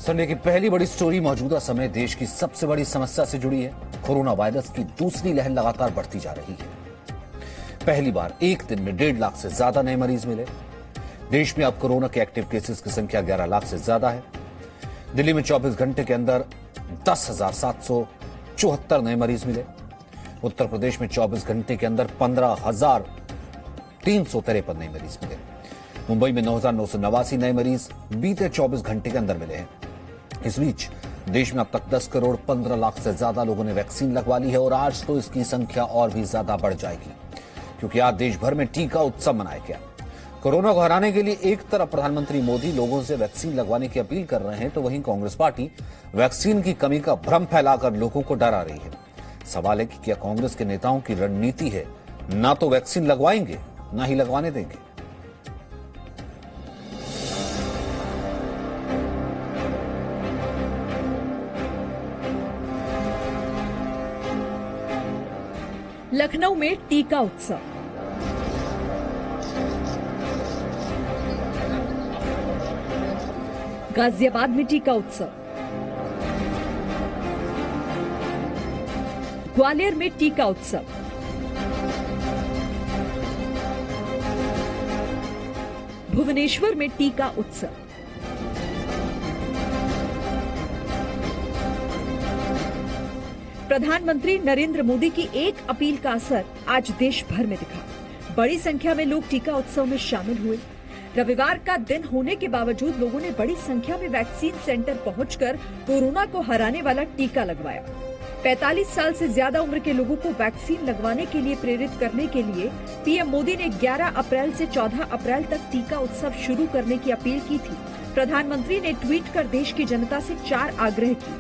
Sunday की पहली बड़ी स्टोरी मौजूदा समय देश की सबसे बड़ी समस्या से जुड़ी है। कोरोना वायरस की दूसरी लहर लगातार बढ़ती जा रही है। पहली बार एक दिन में 1.5 लाख से ज्यादा नए मरीज मिले। देश में अब कोरोना के एक्टिव केसेस की संख्या 11 लाख से ज्यादा है। दिल्ली में 24 घंटे के अंदर 10,774 नए मरीज मिले। उत्तर प्रदेश में 24 घंटे के अंदर 15,353 नए मरीज मिले। मुंबई में 9,989 नए मरीज बीते 24 घंटे के अंदर मिले हैं। इस बीच देश में अब तक 10 करोड़ 15 लाख से ज्यादा लोगों ने वैक्सीन लगवा ली है और आज तो इसकी संख्या और भी ज्यादा बढ़ जाएगी, क्योंकि आज देश भर में टीका उत्सव मनाया गया। कोरोना को हराने के लिए एक तरफ प्रधानमंत्री मोदी लोगों से वैक्सीन लगवाने की अपील कर रहे हैं, तो वहीं कांग्रेस पार्टी वैक्सीन की कमी का भ्रम फैलाकर लोगों को डरा रही है। सवाल है कि क्या कांग्रेस के नेताओं की रणनीति है ना तो वैक्सीन लगवाएंगे ना ही लगवाने देंगे। लखनऊ में टीका उत्सव। गाजियाबाद में टीका उत्सव। ग्वालियर में टीका उत्सव। भुवनेश्वर में टीका उत्सव। प्रधानमंत्री नरेंद्र मोदी की एक अपील का असर आज देश भर में दिखा। बड़ी संख्या में लोग टीका उत्सव में शामिल हुए। रविवार का दिन होने के बावजूद लोगों ने बड़ी संख्या में वैक्सीन सेंटर पहुंचकर कोरोना को हराने वाला टीका लगवाया। 45 साल से ज्यादा उम्र के लोगों को वैक्सीन लगवाने के लिए प्रेरित करने के लिए पीएम मोदी ने 11 अप्रैल से 14 अप्रैल तक टीका उत्सव शुरू करने की अपील की थी। प्रधानमंत्री ने ट्वीट कर देश की जनता से 4 आग्रह किए।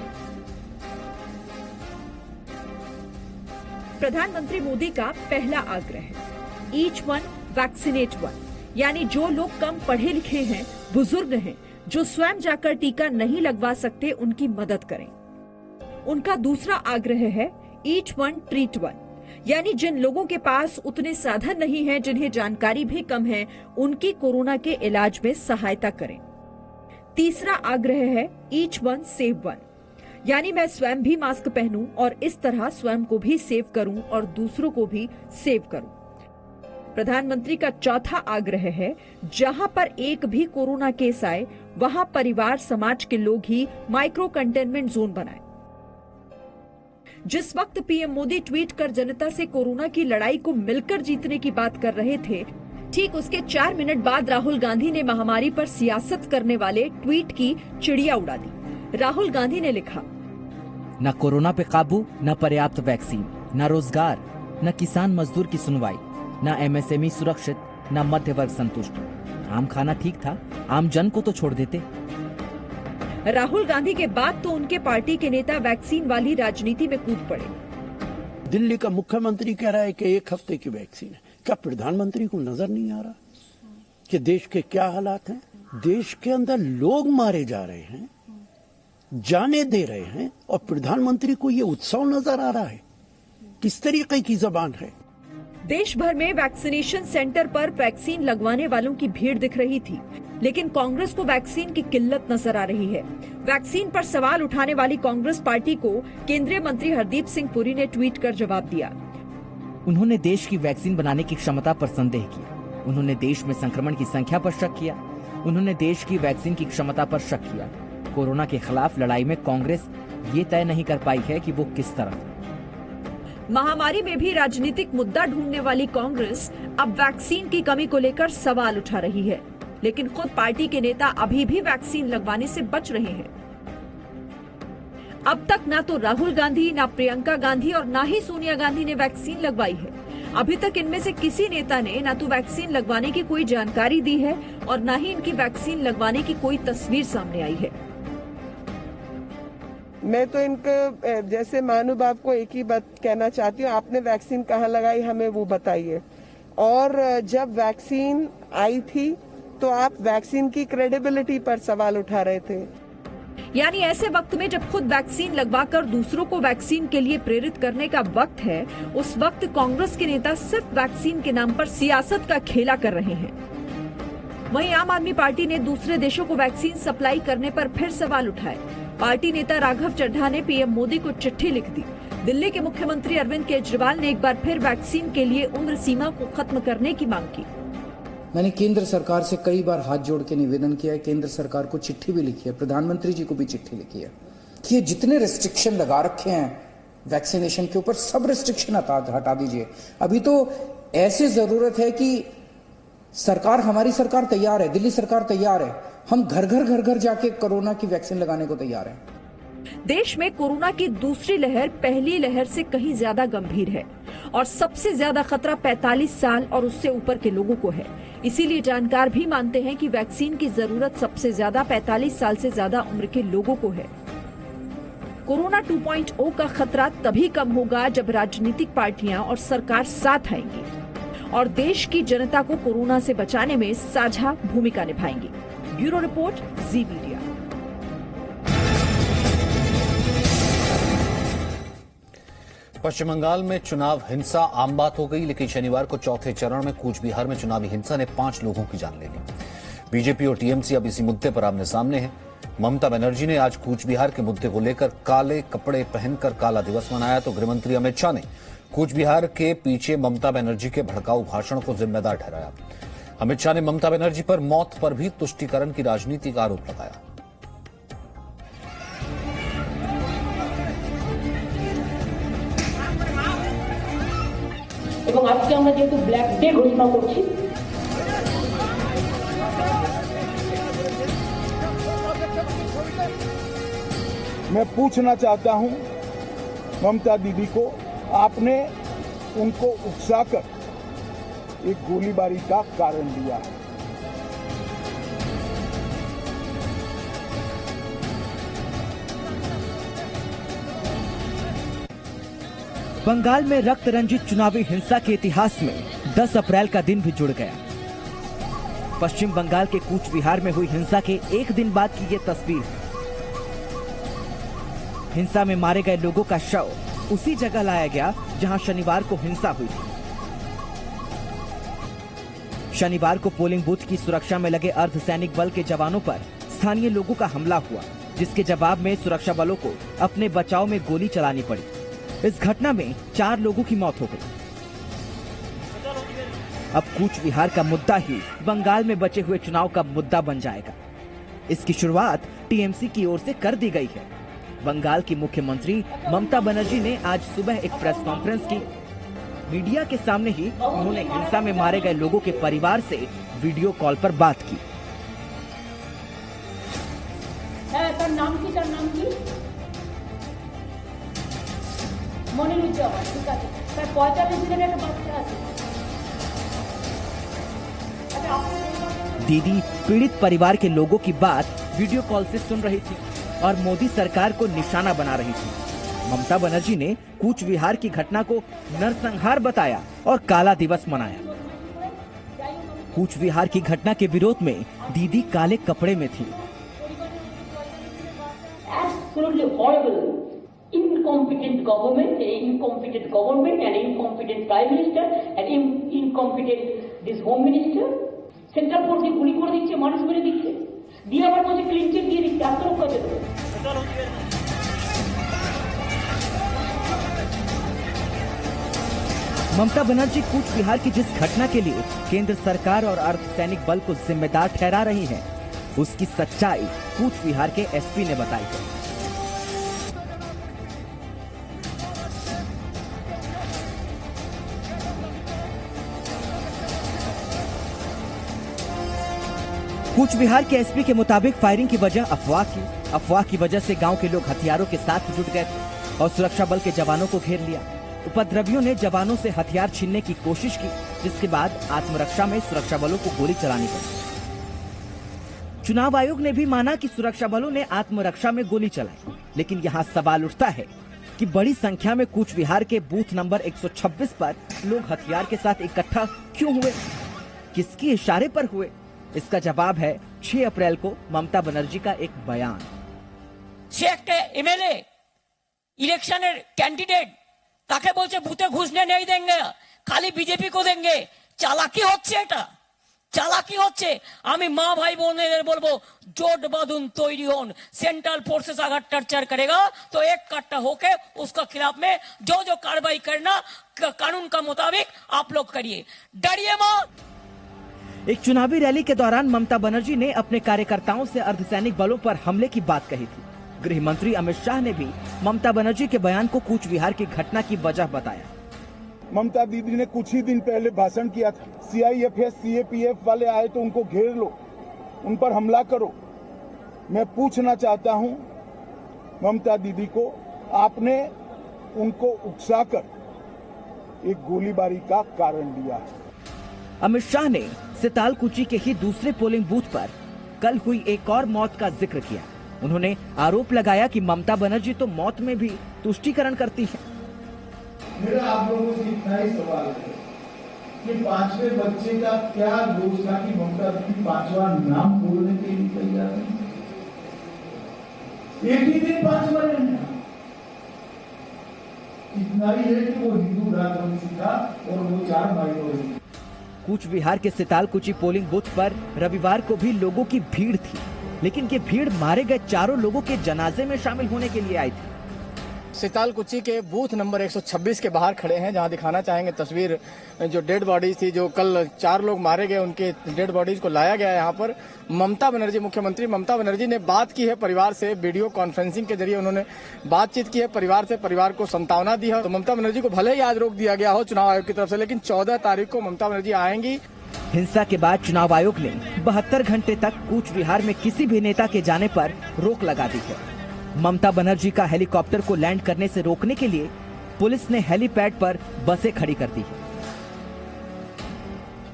प्रधानमंत्री मोदी का पहला आग्रह है ईच वन वैक्सीनेट वन, यानी जो लोग कम पढ़े लिखे हैं, बुजुर्ग हैं, जो स्वयं जाकर टीका नहीं लगवा सकते, उनकी मदद करें। उनका दूसरा आग्रह है ईच वन ट्रीट वन, यानी जिन लोगों के पास उतने साधन नहीं हैं, जिन्हें जानकारी भी कम है, उनकी कोरोना के इलाज में सहायता करें। तीसरा आग्रह है ईच वन सेव वन, यानी मैं स्वयं भी मास्क पहनूं और इस तरह स्वयं को भी सेव करूं और दूसरों को भी सेव करूं। प्रधानमंत्री का चौथा आग्रह है जहां पर एक भी कोरोना केस आए वहां परिवार समाज के लोग ही माइक्रो कंटेनमेंट जोन बनाएं। जिस वक्त पीएम मोदी ट्वीट कर जनता से कोरोना की लड़ाई को मिलकर जीतने की बात कर रहे थे, ठीक उसके 4 मिनट बाद राहुल गांधी ने महामारी पर सियासत करने वाले ट्वीट की चिड़िया उड़ा दी। राहुल गांधी ने लिखा, न कोरोना पे काबू, न पर्याप्त वैक्सीन, न रोजगार, न किसान मजदूर की सुनवाई, न एमएसएमई सुरक्षित, न मध्य वर्ग संतुष्ट। आम खाना ठीक था, आम जन को तो छोड़ देते। राहुल गांधी के बाद तो उनके पार्टी के नेता वैक्सीन वाली राजनीति में कूद पड़े। दिल्ली का मुख्यमंत्री कह रहा है कि 1 हफ्ते की वैक्सीन है। क्या प्रधानमंत्री को नजर नहीं आ रहा कि देश के क्या हालात हैं? देश के अंदर लोग मारे जा रहे हैं, जाने दे रहे हैं, और प्रधानमंत्री को ये उत्सव नजर आ रहा है। किस तरीके की जबान है? देश भर में वैक्सीनेशन सेंटर पर वैक्सीन लगवाने वालों की भीड़ दिख रही थी, लेकिन कांग्रेस को वैक्सीन की किल्लत नजर आ रही है। वैक्सीन पर सवाल उठाने वाली कांग्रेस पार्टी को केंद्रीय मंत्री हरदीप सिंह पुरी ने ट्वीट कर जवाब दिया। उन्होंने देश की वैक्सीन बनाने की क्षमता पर संदेह किया। उन्होंने देश में संक्रमण की संख्या पर शक किया। उन्होंने देश की वैक्सीन की क्षमता पर शक किया। कोरोना के खिलाफ लड़ाई में कांग्रेस ये तय नहीं कर पाई है कि वो किस तरफ। महामारी में भी राजनीतिक मुद्दा ढूंढने वाली कांग्रेस अब वैक्सीन की कमी को लेकर सवाल उठा रही है, लेकिन खुद पार्टी के नेता अभी भी वैक्सीन लगवाने से बच रहे हैं। अब तक ना तो राहुल गांधी, ना प्रियंका गांधी और ना ही सोनिया गांधी ने वैक्सीन लगवाई है। अभी तक इनमें से किसी नेता ने ना तो वैक्सीन लगवाने की कोई जानकारी दी है और ना ही इनकी वैक्सीन लगवाने की कोई तस्वीर सामने आई है। मैं तो इनके जैसे महानुभाव को एक ही बात कहना चाहती हूँ, आपने वैक्सीन कहाँ लगाई हमें वो बताइए। और जब वैक्सीन आई थी तो आप वैक्सीन की क्रेडिबिलिटी पर सवाल उठा रहे थे। यानी ऐसे वक्त में जब खुद वैक्सीन लगवाकर दूसरों को वैक्सीन के लिए प्रेरित करने का वक्त है, उस वक्त कांग्रेस के नेता सिर्फ वैक्सीन के नाम पर सियासत का खेला कर रहे हैं। वहीं आम आदमी पार्टी ने दूसरे देशों को वैक्सीन सप्लाई करने पर फिर सवाल उठाए। पार्टी नेता राघव चड्ढा ने पीएम मोदी को चिट्ठी लिख दी। दिल्ली के मुख्यमंत्री अरविंद केजरीवाल ने एक बार फिर वैक्सीन के लिए उम्र सीमा को खत्म करने की मांग की। मैंने केंद्र सरकार से कई बार हाथ जोड़ के निवेदन किया है, केंद्र सरकार को चिट्ठी भी लिखी है, प्रधानमंत्री जी को भी चिट्ठी लिखी है कि ये जितने रिस्ट्रिक्शन लगा रखे हैं वैक्सीनेशन के ऊपर, सब रिस्ट्रिक्शन हटा दीजिए। अभी तो ऐसे जरूरत है कि सरकार, हमारी सरकार तैयार है, दिल्ली सरकार तैयार है, हम घर घर जाके कोरोना की वैक्सीन लगाने को तैयार है। देश में कोरोना की दूसरी लहर पहली लहर से कहीं ज्यादा गंभीर है और सबसे ज्यादा खतरा 45 साल और उससे ऊपर के लोगों को है। इसीलिए जानकार भी मानते हैं कि वैक्सीन की जरूरत सबसे ज्यादा 45 साल से ज्यादा उम्र के लोगों को है। कोरोना 2.0 का खतरा तभी कम होगा जब राजनीतिक पार्टियां और सरकार साथ आएंगी और देश की जनता को कोरोना से बचाने में साझा भूमिका निभाएंगी। ब्यूरो रिपोर्ट, जी मीडिया। पश्चिम बंगाल में चुनाव हिंसा आम बात हो गई, लेकिन शनिवार को चौथे चरण में कूच बिहार में चुनावी हिंसा ने 5 लोगों की जान ले ली। बीजेपी और टीएमसी अब इसी मुद्दे पर आमने सामने हैं। ममता बनर्जी ने आज कूच बिहार के मुद्दे को लेकर काले कपड़े पहनकर काला दिवस मनाया, तो गृहमंत्री अमित शाह ने कूच बिहार के पीछे ममता बनर्जी के भड़काऊ भाषण को जिम्मेदार ठहराया। अमित शाह ने ममता बनर्जी पर मौत पर भी तुष्टीकरण की राजनीति का आरोप लगाया। এবং আজকে আমরা যেহেতু ব্ল্যাক ডে ঘোষণা করছি, मैं पूछना चाहता हूं ममता दीदी को, आपने उनको उकसाकर एक गोलीबारी का कारण दिया है। बंगाल में रक्त रंजित चुनावी हिंसा के इतिहास में 10 अप्रैल का दिन भी जुड़ गया। पश्चिम बंगाल के कूच बिहार में हुई हिंसा के एक दिन बाद की ये तस्वीर है। हिंसा में मारे गए लोगों का शव उसी जगह लाया गया जहां शनिवार को हिंसा हुई थी। शनिवार को पोलिंग बूथ की सुरक्षा में लगे अर्धसैनिक बल के जवानों पर स्थानीय लोगों का हमला हुआ, जिसके जवाब में सुरक्षा बलों को अपने बचाव में गोली चलानी पड़ी। इस घटना में 4 लोगों की मौत हो गई। अब कूच बिहार का मुद्दा ही बंगाल में बचे हुए चुनाव का मुद्दा बन जाएगा। इसकी शुरुआत टीएमसी की ओर से कर दी गई है। बंगाल की मुख्यमंत्री ममता बनर्जी ने आज सुबह एक प्रेस कॉन्फ्रेंस की। मीडिया के सामने ही उन्होंने हिंसा में मारे गए लोगों के परिवार से वीडियो कॉल पर बात की। তার নাম কি? মনিরুজ্জামান, ঠিক আছে। তার 45 দিনের একটা বাচ্চা আছে। दीदी पीड़ित परिवार के लोगों की बात वीडियो कॉल से सुन रही थी और मोदी सरकार को निशाना बना रही थी। ममता बनर्जी ने कूच बिहार की घटना को नरसंहार बताया और काला दिवस मनाया। कूच बिहार की घटना के विरोध में दीदी काले कपड़े में थी। Incompetent government and incompetent prime minister and incompetent this home minister. Central force দিয়ে গুলি করে দিচ্ছে, মানুষ মেরে দিচ্ছে, দিয়ে আবার বলছে ক্লিন চিট দিয়ে দিচ্ছে, আত্মরক্ষা দেবে। ममता बनर्जी कूच बिहार की जिस घटना के लिए केंद्र सरकार और अर्धसैनिक बल को जिम्मेदार ठहरा रही है, उसकी सच्चाई कूच बिहार के एसपी ने बताई है। कूच बिहार के एसपी के मुताबिक फायरिंग की वजह अफवाह थी। अफवाह की वजह से गांव के लोग हथियारों के साथ जुट गए थे और सुरक्षा बल के जवानों को घेर लिया। उपद्रवियों ने जवानों से हथियार छीनने की कोशिश की, जिसके बाद आत्मरक्षा में सुरक्षा बलों को गोली चलानी पड़ी। चुनाव आयोग ने भी माना कि सुरक्षा बलों ने आत्मरक्षा में गोली चलाई, लेकिन यहाँ सवाल उठता है कि बड़ी संख्या में कूच बिहार के बूथ नंबर 126 पर लोग हथियार के साथ इकट्ठा क्यों हुए, किसके इशारे पर हुए? इसका जवाब है 6 अप्रैल को ममता बनर्जी का एक बयान। সে একটা এমএলএ ইলেকশনের ক্যান্ডিডেট, তাকে বলছে বুথে ঘুষ নেই দেंगे, খালি বিজেপি को देंगे। চালাকি হচ্ছে এটা। চালাকি হচ্ছে। আমি মা ভাই বোনেদের বলবো জোট বাঁধুন, তৈরি হন। सेंट्रल फोर्सेस अगर टर्चर करेगा तो एक कट्टा होके उसका खिलाफ में जो जो कार्रवाई करना कानून का मुताबिक आप लोग करिए, डरिए मत। एक चुनावी रैली के दौरान ममता बनर्जी ने अपने कार्यकर्ताओं से अर्धसैनिक बलों पर हमले की बात कही थी। गृह मंत्री अमित शाह ने भी ममता बनर्जी के बयान को कूच विहार की घटना की वजह बताया। ममता दीदी ने कुछ ही दिन पहले भाषण किया था, सीआईएफएस सीएपीएफ वाले आए तो उनको घेर लो, उन पर हमला करो। मैं पूछना चाहता हूं ममता दीदी को, आपने उनको उकसाकर एक गोलीबारी का कारण दिया है। अमित शाह ने सितालकुची के ही दूसरे पोलिंग बूथ पर कल हुई एक और मौत का जिक्र किया। उन्होंने आरोप लगाया कि ममता बनर्जी तो मौत में भी तुष्टीकरण करती है। मेरा आप लोगों से इतना ही सवाल है कि 5वें बच्चे का क्या दोष था कि ममता दीदी 5वां नाम बोलने के लिए तैयार है? एक ही दिन 5वां नहीं, इतना ही है कि वो हिंदू राजवंशी था और वो 4 माइनॉरिटी। कूच विहार के सितालकुची पोलिंग बूथ पर रविवार को भी लोगों की भीड़ थी, लेकिन ये भीड़ मारे गए 4 लोगों के जनाजे में शामिल होने के लिए आई थी। सितालकुची के बूथ नंबर 126 के बाहर खड़े हैं, जहां दिखाना चाहेंगे तस्वीर जो डेड बॉडीज थी, जो कल 4 लोग मारे गए, उनके डेड बॉडीज को लाया गया है यहाँ पर। ममता बनर्जी, मुख्यमंत्री ममता बनर्जी ने बात की है परिवार से, वीडियो कॉन्फ्रेंसिंग के जरिए उन्होंने बातचीत की है परिवार से, परिवार को सांत्वना दी है। तो ममता बनर्जी को भले ही आज रोक दिया गया हो चुनाव आयोग की तरफ से, लेकिन 14 तारीख को ममता बनर्जी आएंगी। हिंसा के बाद चुनाव आयोग ने 72 घंटे तक कूच विहार में किसी भी नेता के जाने पर रोक लगा दी है। ममता बनर्जी का हेलीकॉप्टर को लैंड करने से रोकने के लिए पुलिस ने हेलीपैड पर बसें खड़ी कर दी है।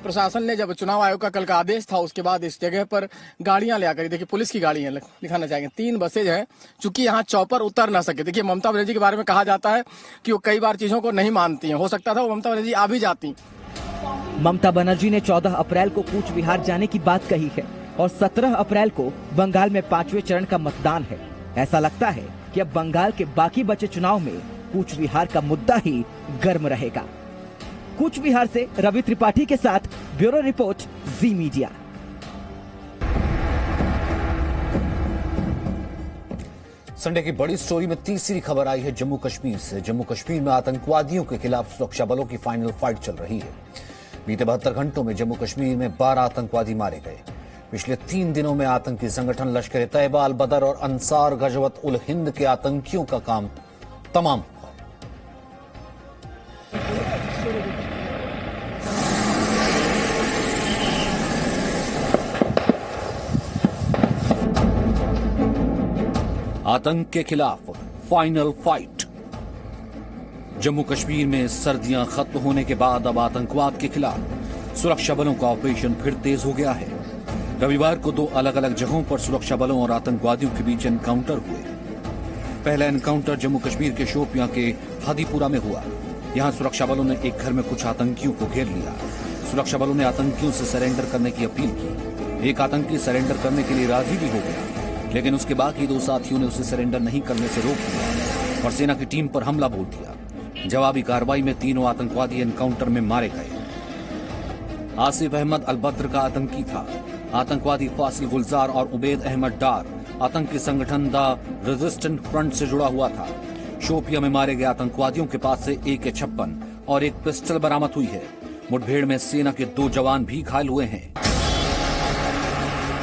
प्रशासन ने जब चुनाव आयोग का कल का आदेश था, उसके बाद इस जगह पर गाड़ियां ले आकर, देखिए पुलिस की गाड़ियां दिखाना चाहेंगे, 3 बसें हैं, चूंकि यहाँ चौपर उतर ना सके। देखिए ममता बनर्जी के बारे में कहा जाता है कि वो कई बार चीजों को नहीं मानती हैं, हो सकता था वो ममता बनर्जी आ भी जाती। ममता बनर्जी ने 14 अप्रैल को कूच विहार जाने की बात कही है और 17 अप्रैल को बंगाल में 5वें चरण का मतदान है। ऐसा लगता है कि अब बंगाल के बाकी बचे चुनाव में कूच विहार का मुद्दा ही गर्म रहेगा। कूच विहार से रवि त्रिपाठी के साथ ब्यूरो रिपोर्ट, जी मीडिया। संडे की बड़ी स्टोरी में तीसरी खबर आई है जम्मू कश्मीर से। जम्मू कश्मीर में आतंकवादियों के खिलाफ सुरक्षा बलों की फाइनल फाइट चल रही है। बीते 72 घंटों में जम्मू कश्मीर में 12 आतंकवादी मारे गए। पिछले 3 दिनों में आतंकी संगठन लश्कर तैयबा, अल बदर और अंसार गजवत उल हिंद के आतंकियों का काम तमाम हुआ। आतंक के खिलाफ फाइनल फाइट। जम्मू कश्मीर में सर्दियां खत्म होने के बाद अब आतंकवाद के खिलाफ सुरक्षा बलों का ऑपरेशन फिर तेज हो गया है। रविवार को 2 अलग अलग जगहों पर सुरक्षा बलों और आतंकवादियों के बीच एनकाउंटर हुए। पहला एनकाउंटर जम्मू कश्मीर के शोपियां के हादीपुरा में हुआ। यहां सुरक्षा बलों ने एक घर में कुछ आतंकियों को घेर लिया। सुरक्षा बलों ने आतंकियों से सरेंडर करने की अपील की। एक आतंकी सरेंडर करने के लिए राजी भी हो गया, लेकिन उसके बाकी 2 साथियों ने उसे सरेंडर नहीं करने से रोक दिया और सेना की टीम पर हमला बोल दिया। जवाबी कार्रवाई में तीनों आतंकवादी एनकाउंटर में मारे गए। आसिफ अहमद अल बद्र का आतंकी था। आतंकवादी फासिल गुलजार और उबैद अहमद डार आतंकी संगठन द रेजिस्टेंट फ्रंट से जुड़ा हुआ था। शोपिया में मारे गए आतंकवादियों के पास से AK-56 और एक पिस्टल बरामद हुई है। मुठभेड़ में सेना के 2 जवान भी घायल हुए हैं।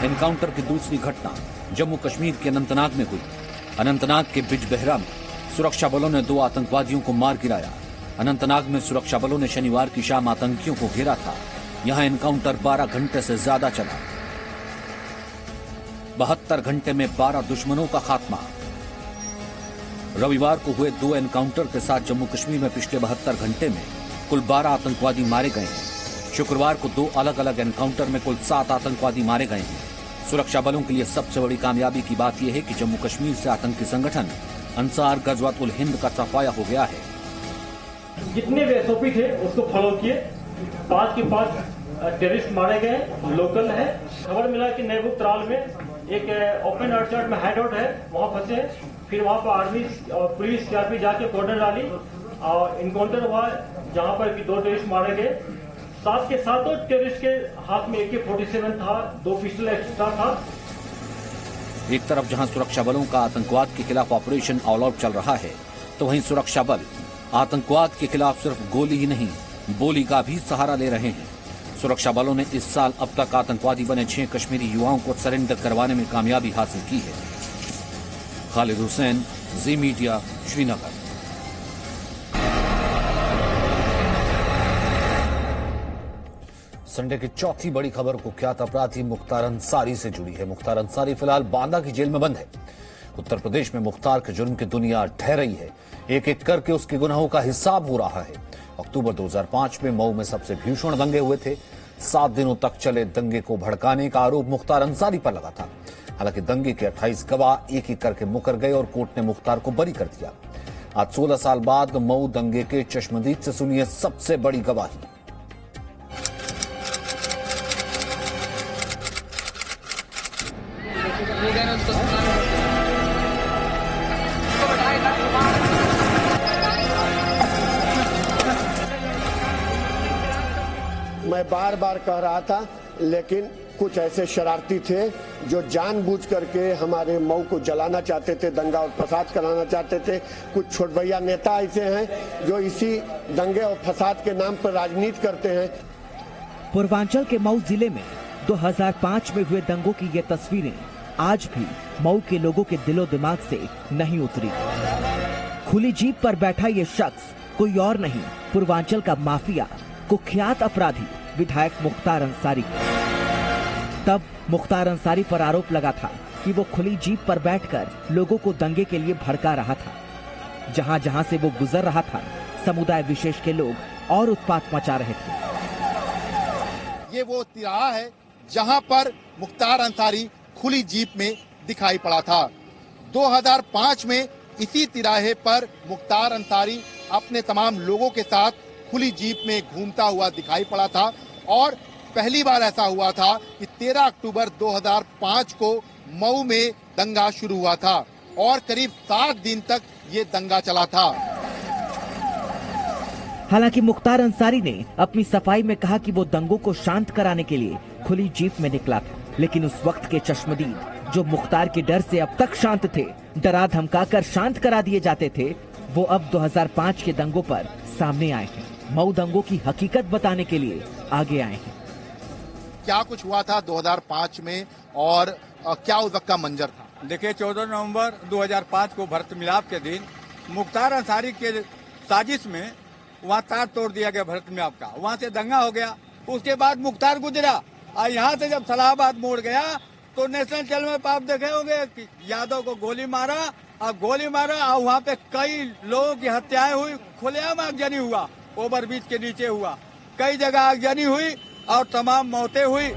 एनकाउंटर की दूसरी घटना जम्मू कश्मीर के अनंतनाग में हुई। अनंतनाग के बिजबेहरा में सुरक्षा बलों ने 2 आतंकवादियों को मार गिराया। अनंतनाग में सुरक्षा बलों ने शनिवार की शाम आतंकियों को घेरा था। यहां एनकाउंटर 12 घंटे से ज्यादा चला। 72 घंटे में 12 दुश्मनों का खात्मा। रविवार को हुए 2 एनकाउंटर के साथ जम्मू कश्मीर में पिछले 72 घंटे में कुल 12 आतंकवादी मारे गए हैं। शुक्रवार को 2 अलग अलग एनकाउंटर में कुल 7 आतंकवादी मारे गए हैं। सुरक्षा बलों के लिए सबसे बड़ी कामयाबी की बात यह है कि जम्मू कश्मीर से आतंकी संगठन अंसार गजवत उल हिंद का सफाया हो गया है। जितने भी SOP थे उसको फॉलो किए। 5 के 5 टेररिस्ट मारे गए, लोकल है। खबर मिला कि नेबू त्राल में एक ओपन अर्चर्ड में हाइडआउट है, वहां फंसे। फिर वहां पर आर्मी और पुलिस CRP जाके कॉर्डन डाली और इनकाउंटर हुआ, जहां पर 2 टेररिस्ट मारे गए। साथ के साथों टेररिस्ट के हाथ में AK-47 था, 2 पिस्टल एक्स्ट्रा था। एक तरफ जहां सुरक्षा बलों का आतंकवाद के खिलाफ ऑपरेशन ऑल आउट चल रहा है, तो वहीं सुरक्षा बल आतंकवाद के खिलाफ सिर्फ गोली ही नहीं, बोली का भी सहारा ले रहे हैं। सुरक्षा बलों ने इस साल अब तक आतंकवादी बने 6 कश्मीरी युवाओं को सरेंडर करवाने में कामयाबी हासिल की है। खालिद हुसैन, जी मीडिया, श्रीनगर। संडे की चौथी बड़ी खबर कुख्यात अपराधी मुख्तार अंसारी से जुड़ी है। मुख्तार अंसारी फिलहाल बांदा की जेल में बंद है। उत्तर प्रदेश में मुख्तार के जुर्म की दुनिया ढह रही है। एक एक करके उसके गुनाहों का हिसाब हो रहा है। अक्टूबर 2005 में मऊ में सबसे भीषण दंगे हुए थे। 7 दिनों तक चले दंगे को भड़काने का आरोप मुख्तार अंसारी पर लगा था। हालांकि दंगे के 28 गवाह एक एक करके मुकर गए और कोर्ट ने मुख्तार को बरी कर दिया। आज 16 साल बाद मऊ दंगे के चश्मदीद से सुनिए सबसे बड़ी गवाही। मैं बार बार कह रहा था, लेकिन कुछ ऐसे शरारती थे जो जानबूझ करके हमारे मऊ को जलाना चाहते थे, दंगा और फसाद कराना चाहते थे। कुछ छोटभैया नेता ऐसे हैं जो इसी दंगे और फसाद के नाम पर राजनीति करते हैं। पूर्वांचल के मऊ जिले में 2005 में हुए दंगों की ये तस्वीरें आज भी मऊ के लोगों के दिलो दिमाग से नहीं उतरी। खुली जीप पर बैठा ये शख्स कोई और नहीं, पूर्वांचल का माफिया, कुख्यात अपराधी विधायक मुख्तार अंसारी। तब मुख्तार अंसारी पर आरोप लगा था कि वो खुली जीप पर बैठकर लोगों को दंगे के लिए भड़का रहा था। जहां जहां से वो गुजर रहा था, समुदाय विशेष के लोग और उत्पात मचा रहे थे। ये वो तिराहा है जहां पर मुख्तार अंसारी खुली जीप में दिखाई पड़ा था। 2005 में इसी तिराहे पर मुख्तार अंसारी अपने तमाम लोगों के साथ खुली जीप में घूमता हुआ दिखाई पड़ा था और पहली बार ऐसा हुआ था कि 13 अक्टूबर 2005 को मऊ में दंगा शुरू हुआ था और करीब 7 दिन तक ये दंगा चला था। हालांकि मुख्तार अंसारी ने अपनी सफाई में कहा कि वो दंगों को शांत कराने के लिए खुली जीप में निकला था, लेकिन उस वक्त के चश्मदीद जो मुख्तार के डर से अब तक शांत थे, डरा धमकाकर शांत करा दिए जाते थे, वो अब 2005 के दंगों पर सामने आए हैं। मऊ दंगों की हकीकत बताने के लिए आगे आए हैं। क्या कुछ हुआ था 2005 में और क्या उस वक्त का मंजर था? देखिए, 14 नवंबर 2005 को भरत मिलाप के दिन मुख्तार अंसारी के साजिश में वहाँ तार तोड़ दिया गया भरत मिलाप का। वहाँ से दंगा हो गया। उसके बाद मुख्तार गुजरा और यहाँ से जब सलाहाबाद मोड़ गया तो नेशनल चैनल में आप देखे होंगे कि यादव को गोली मारा और वहाँ पे कई लोगों की हत्याएं हुई। खुलेआम आगजनी हुआ, ओवरब्रिज के नीचे हुआ, कई जगह आगजनी हुई और तमाम मौतें हुई।